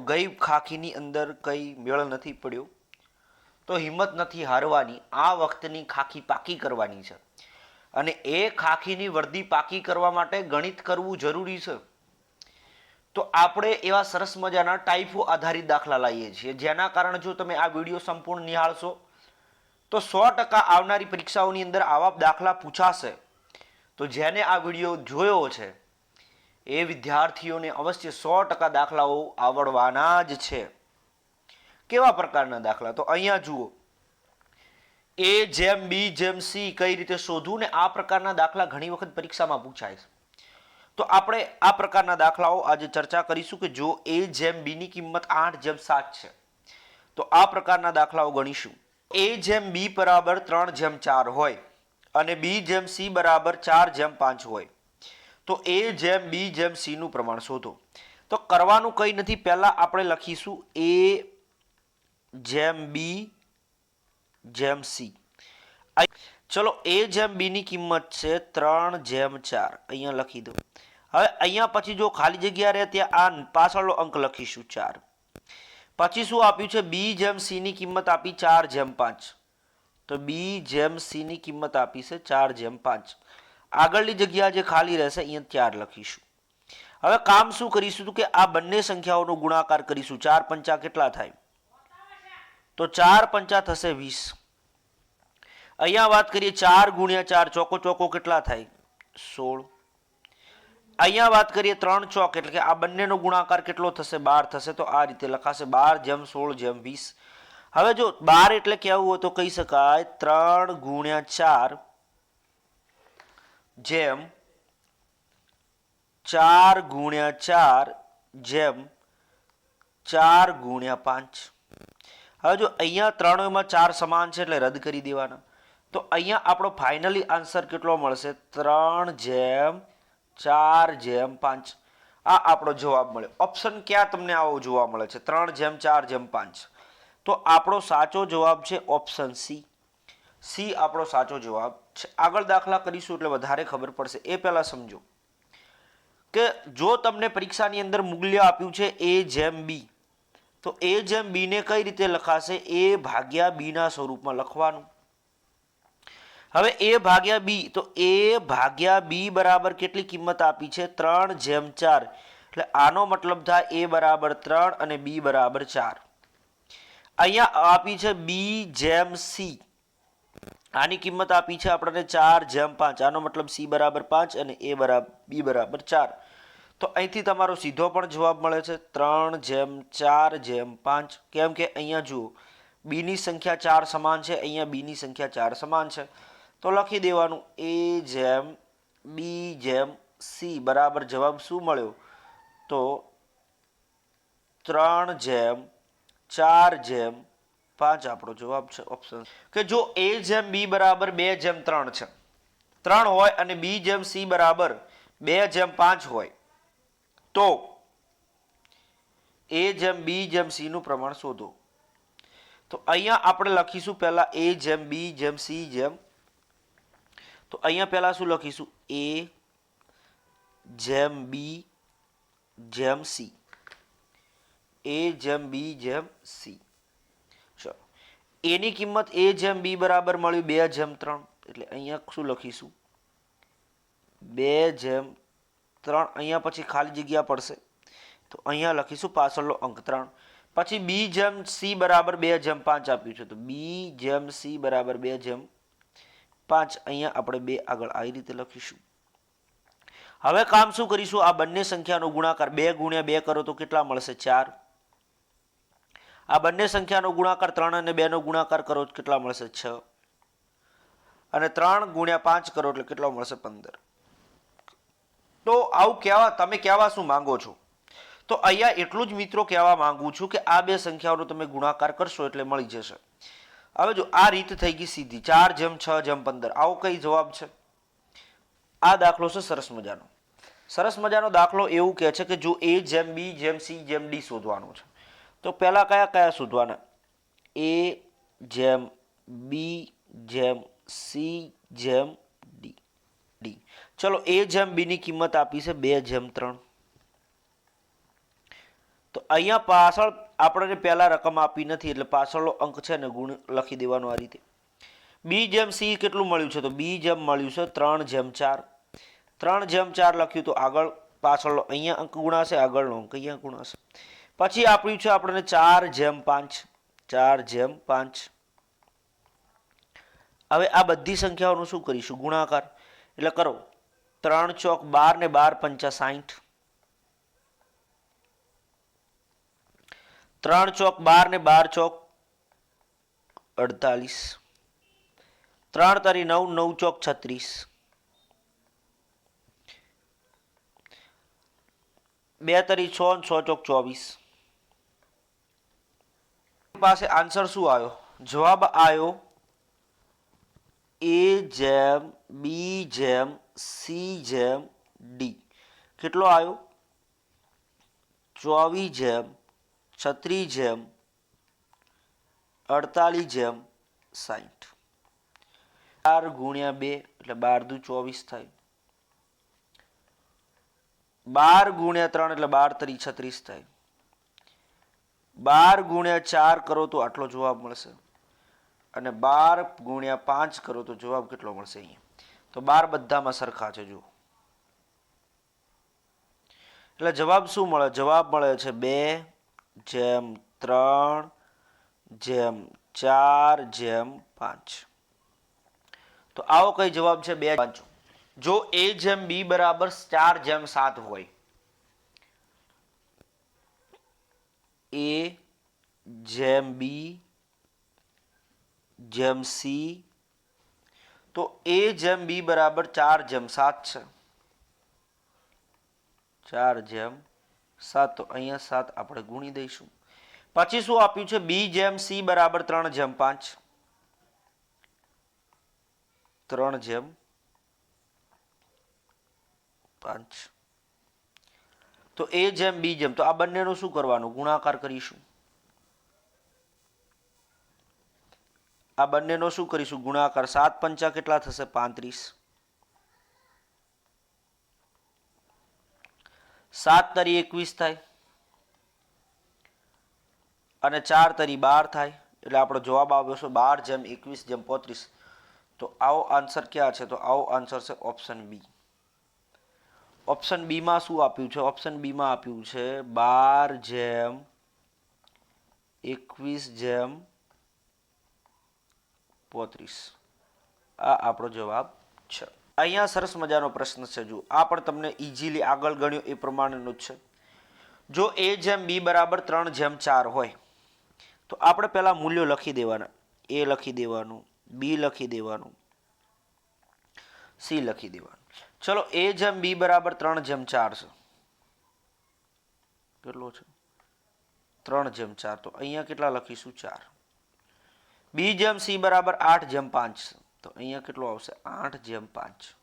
ગઈ ખાખીની અંદર કંઈ મેળ નથી પડ્યો તો હિંમત નથી હારવાની, આ વખતની ખાખી પાકી કરવાની છે. અને એ ખાખીની વર્દી પાકી કરવા માટે ગણિત કરવું જરૂરી છે. તો આપણે એવા સરસ મજાના ટાઈપો આધારિત દાખલા લાવીએ છીએ, જેના કારણે જો તમે આ વિડીયો સંપૂર્ણ નિહાળશો તો 100% આવનારી પરીક્ષાઓની અંદર આવા દાખલા પૂછાશે. તો જેને આ વિડીયો જોયો છે એ વિદ્યાર્થીઓને અવશ્ય 100% દાખલાઓ આવડવાના જ છે. કેવા પ્રકારના દાખલા? તો અહીંયા જુઓ, એ જેમ બી જેમ સી કઈ રીતે શોધવું ને આ પ્રકારના દાખલા ઘણી વખત પરીક્ષામાં પૂછાય છે. તો આપણે આ પ્રકારના દાખલાઓ આજે ચર્ચા કરીશું કે જો એ જેમ બી ની કિંમત 8:7 છે તો આ પ્રકારના દાખલાઓ ગણીશું. એ જેમ બી બરાબર 3:4 હોય અને બી જેમ સી બરાબર 4:5 હોય તો એ જેમ બી જેમ સી નું પ્રમાણ શોધો. તો કરવાનું કંઈ નથી, પહેલા આપણે લખીશું એ જેમ બી જેમ સી. ચલો, એ જેમ બી ની કિંમત છે 3:4, અહીંયા લખી દો. હવે અહીંયા પછી જો ખાલી જગ્યા રહે ત્યાં આ પાછળનો અંક લખીશું 4. પછી શું આપ્યું છે? બી જેમ સી ની કિંમત આપી 4:5, તો બી જેમ સી ની કિંમત આપી છે 4:5. આગળની જગ્યા જે ખાલી રહેશે અહીંયા 4 લખીશું. હવે કામ શું કરીશું કે આ બંને સંખ્યાઓનો ગુણાકાર કરીશું. 4×5 કેટલા થાય? તો 4×5 થશે 20. અહીંયા વાત કરીએ 4×4 ચોકો ચોકો કેટલા થાય? 16. અહીંયા વાત કરીએ 3 ચોક એટલે કે આ બંનેનો ગુણાકાર કેટલો થશે? 12 થશે. તો આ રીતે લખાશે 12:16:20. હવે જો 12 એટલે કેવું હોય તો કહી શકાય 3×4 જેમ 4×4 જેમ 4×5. હવે જો અહીંયા 3 માં 4 સમાન છે એટલે રદ કરી દેવાના. તો અહીંયા આપણો ફાઇનલી આન્સર કેટલો મળશે? 3:4:5. આ આપણો જવાબ મળે. ઓપ્શન ક્યાં તમને આવો જોવા મળે છે? 3:4:5. તો આપણો સાચો જવાબ છે ઓપ્શન સી. સી આપણો સાચો જવાબ છે. આગળ દાખલા કરીશું એટલે વધારે ખબર પડશે. એ પહેલા સમજો કે જો તમને પરીક્ષાની અંદર મૂલ્ય આપ્યું છે એ જેમ બી, તો એ જેમ બી ને કઈ રીતે લખાશે? એ ભાગ્યા બી ના સ્વરૂપમાં લખવાનું. હવે એ ભાગ્યા બી, તો એ ભાગ્યા બી બરાબર કેટલી કિંમત આપી છે? 3:4. એટલે આનો મતલબ થાય એ બરાબર 3 અને બી બરાબર 4. અહીંયા આપી છે બી જેમ સી, આની કિંમત આપી છે આપણને 4:5. આનો મતલબ સી બરાબર 5 અને બી બરાબર 4. તો અહીંથી તમારો સીધો પણ જવાબ મળે છે 3:4:5. કેમ કે અહીંયા જુઓ બી ની સંખ્યા 4 સમાન છે, અહીંયા બી ની સંખ્યા 4 સમાન છે. તો લખી દેવાનું એ જેમ બી જેમ સી બરાબર જવાબ શું મળ્યો? તો 3:4:5 આપણો જવાબ છે ઓપ્શન. કે જો એ જેમ બી બરાબર 2:3 છે, 3 હોય અને બી જેમ સી બરાબર 2:5 હોય તો એ જેમ બી જેમ સી નું પ્રમાણ શોધો. તો અહીંયા આપણે લખીશું પહેલા એ જેમ બી જેમ સી જેમ. તો અહીંયા પહેલા શું લખીશું? એ જેમ બી જેમ સી. એ જેમ બી જેમ સી. ચલો, એની કિંમત એ જેમ બી બરાબર મળ્યું 2:3. એટલે અહીંયા શું લખીશું? 2:3. અહીંયા પછી ખાલી જગ્યા પડશે તો અહીંયા લખીશું પાછળનો અંક 3. પછી બી જેમ સી બરાબર 2:5 આપ્યું છે, તો બી જેમ સી બરાબર 2:5. અહીંયા આપણે 2 આગળ આવી રીતે લખીશું. હવે કામ શું કરીશું? આ બંને સંખ્યાનો ગુણાકાર 2×2 કરો તો કેટલા મળશે? 4. આ બંને સંખ્યાનો ગુણાકાર 3 અને 2 નો ગુણાકાર કરો તો કેટલા મળશે? 6. અને 3×5 કરો એટલે કેટલો મળશે? 15. તો આવું તમે કહેવા શું માંગો છો? તો અહીંયા એટલું જ મિત્રો કહેવા માંગુ છું કે આ બે સંખ્યાઓનો તમે ગુણાકાર કરશો એટલે મળી જશે. હવે જો આ રીત થઈ ગઈ સીધી 4:6:15. આવો કઈ જવાબ છે? આ દાખલો છે સરસ મજાનો. સરસ મજાનો દાખલો એવું કહે છે કે જો એ જેમ બી જેમ સી જેમ ડી શોધવાનું છે તો પહેલા કયા કયા શોધવાના? એ જેમ બી જેમ સી જેમ ડી. ચલો, એ જેમ બી ની કિંમત આપી છે 2:3. તો અહીંયા પાછળ આપણને પહેલા રકમ આપી નથી એટલે પાછળનો અંક છે ને ગુણ લખી દેવાનો આ રીતે. બી જેમ સી કેટલું મળ્યું છે? તો બી જેમ મળ્યું છે 3/4. 3/4 લખ્યું તો આગળ પાછળનો અહીંયા અંક ગુણાશે, આગળનો અંક અહીંયા ગુણાશે. પછી આપ્યું છે આપણને 4/5. 4/5. હવે આ બધી સંખ્યાઓનું શું કરીશું? ગુણાકાર. એટલે કરો 3 ચોક 12 ને 12 પંચા 60. 3 ચોક 12 ને 12 ચોક 48. 3 તરી 9, 9 ચોક 36. 2 તરી 6, 6 ચોક 24. પાસે આન્સર શું આવ્યો? જવાબ આવ્યો A જેમ B જેમ C જેમ D. કેટલો આવ્યો? 24 જેમ 36 જેમ 48 જેમ 60. 4 ગુણ્યા 2 એટલે 12 દુ 24 થાય. 12 ગુણ્યા 3 એટલે 12 તરી 36 થાય. 12 ગુણ્યા 4 કરો તો આટલો જવાબ મળશે. અને 12 ગુણ્યા 5 કરો તો જવાબ કેટલો મળશે અહીંયા? તો 12 બધામાં સરખા છે જુઓ. એટલે જવાબ શું મળે? જવાબ મળે છે 2/3/4/5. તો આવો કઈ જવાબ છે? 2/5. જો A જેમ B બરાબર 4/7 હોય, A જેમ B જેમ C, તો A જેમ B બરાબર 4/7 છે. 4/7. તો અહીંયા 7 આપણે ગુણી દઈશું. પછી શું આપ્યું છે? B જેમ C બરાબર 3/5. 3/5. તો A જેમ B જેમ, તો આ બંનેનું શું કરવાનું? ગુણાકાર કરીશું. આ બંનેનો શું કરીશું? ગુણાકાર. 7 પંચા કેટલા થશે? 35. 7 તરી 21 થાય અને 4 તરી 12 થાય. એટલે આપણો જવાબ આવ્યો છે 12/21/35. તો આવો આન્સર ક્યાં છે? તો આવો આન્સર છે ઓપ્શન બી. ઓપ્શન બી માં શું આપ્યું છે? ઓપ્શન બી માં આપ્યું છે 12/21/35. આ આપણો જવાબ છે. અહીંયા સરસ મજાનો પ્રશ્ન છે. જુઓ, આ પણ તમને ઇઝીલી આગળ ગણ્યો એ પ્રમાણેનો જ છે. જો A જેમ B બરાબર 3/4 હોય તો આપણે પહેલા મૂલ્યો લખી દેવાના. A લખી દેવાનું, B લખી દેવાનું, C લખી દેવાનું. ચલો, A જેમ B બરાબર 3/4 છે. કેટલો છે? 3/4. તો અહીંયા કેટલા લખીશું? 4. B જેમ C બરાબર 8/5 છે. તો અહીંયા કેટલો આવશે? 8/5.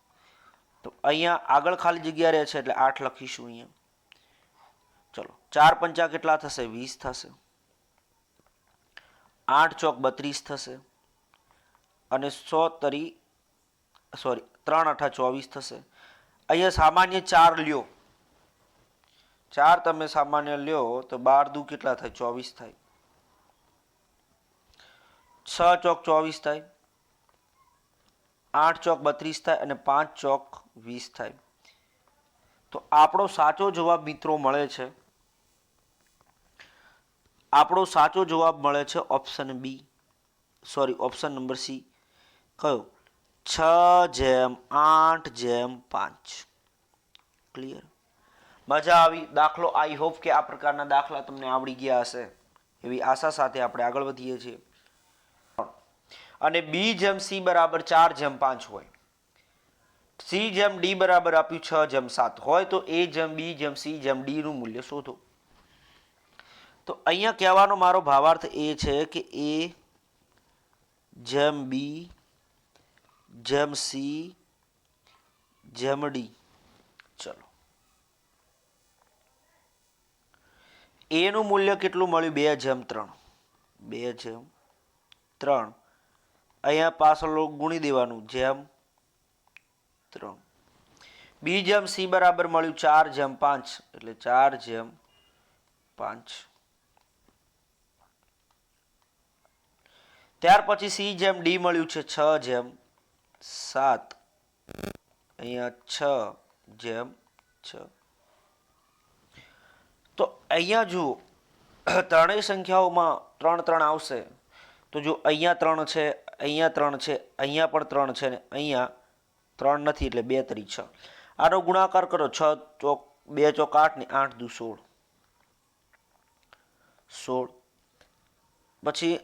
તો અહીંયા આગળ ખાલી જગ્યા રહે છે એટલે 8 લખીશું અહીંયા. ચલો, 4 પંચા કેટલા થશે? 20 થશે. 8 ચોક 32 થશે. અને 3 8 24 થશે. અહીંયા સામાન્ય 4 લ્યો. 4 તમે સામાન્ય લ્યો તો 12 દુ કેટલા થાય? 24 થાય. 6 ચોક 24 થાય. 8 ચોક 32 થાય અને 5 ચોક 20 થાય. તો આપણો સાચો જવાબ મિત્રો મળે છે. આપણો સાચો જવાબ મળે છે option B, option number C. કયો? 6/8/5. ક્લિયર? મજા આવી? દાખલો આઈ હોપ કે આ પ્રકારના દાખલા તમને આવડી ગયા હશે એવી આશા સાથે આપણે આગળ વધીએ છીએ. અને બી જેમ સી બરાબર 4/5 હોય, સી જેમ ડી બરાબર આપ્યું 6/7 હોય, તો એ જેમ બી જેમ સી જેમ ડી નું મૂલ્ય શોધો. તો અહીંયા કહેવાનો મારો ભાવાર્થ એ છે કે એ જેમ બી જેમ સી જેમ ડી. ચલો, એ નું મૂલ્ય કેટલું મળ્યું? 2/3. 2/3. અહીંયા પાછળ ગુણી દેવાનું જેમ 3. બી જેમ સી બરાબર મળ્યું 4/5 એટલે 4/5. 5. ત્યાર પછી C જેમ D મળ્યું છે 6 જેમ 7. અહીંયા 6 જેમ 6. તો અહીંયા જુઓ ત્રણેય સંખ્યાઓમાં 3 3 આવશે. તો જો અહીંયા 3 છે, અહીંયા 3 છે, અહીંયા પણ 3 છે ને અહીંયા 3 નથી એટલે 2 3 6. આનો ગુણાકાર કરો 6 ચોક 2 ચોક 8 ને 8 દુ 16. 16 પછી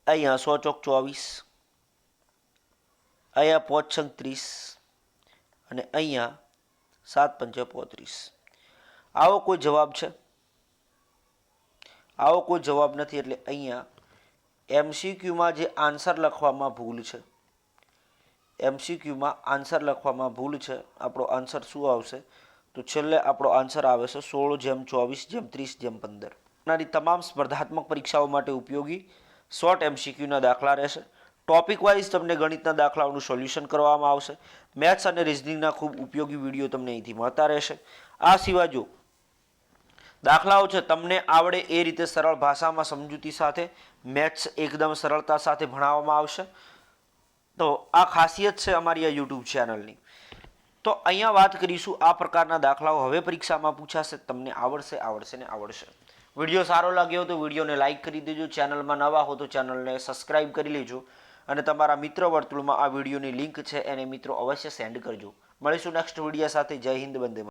અહીંયા 100 ચોક 24, અહીંયા 5 છંગ 30 અને અહીંયા 7 પંચા 35. આવો કોઈ જવાબ છે? આવો કોઈ જવાબ નથી એટલે અહીંયા MCQમાં જે આન્સર લખવામાં ભૂલ છે, MCQમાં આન્સર લખવામાં ભૂલ છે. આપણો આન્સર શું આવશે? તો છેલ્લે આપણો આન્સર આવે છે 16 જેમ 24 જેમ 30 જેમ 15. આવનારી તમામ સ્પર્ધાત્મક પરીક્ષાઓ માટે ઉપયોગી શોર્ટ MCQના દાખલા રહેશે. ટોપિક વાઇઝ તમને ગણિતના દાખલાઓનું સોલ્યુશન કરવામાં આવશે. મેથ્સ અને રિઝનિંગના ખૂબ ઉપયોગી વિડીયો તમને અહીંથી મળતા રહેશે. આ સિવાય જો દાખલાઓ છે તમને આવડે એ રીતે સરળ ભાષામાં સમજૂતી સાથે મેથ્સ એકદમ સરળતા સાથે ભણાવવામાં આવશે. તો આ ખાસિયત છે અમારી આ યુટ્યુબ ચેનલની. તો અહીંયા વાત કરીશું આ પ્રકારના દાખલાઓ હવે પરીક્ષામાં પૂછાશે. તમને આવડશે આવડશે ને આવડશે. વિડીયો સારો લાગ્યો તો વિડીયોને લાઇક કરી દેજો. ચેનલમાં નવા હો તો ચેનલને સબસ્ક્રાઇબ કરી લેજો અને તમારા મિત્ર વર્તુળમાં આ વિડીયોની લિંક છે એને મિત્રો અવશ્ય સેન્ડ કરજો. મળીશું નેક્સ્ટ વિડીયો સાથે. જય હિન્દ, વંદે માતરમ.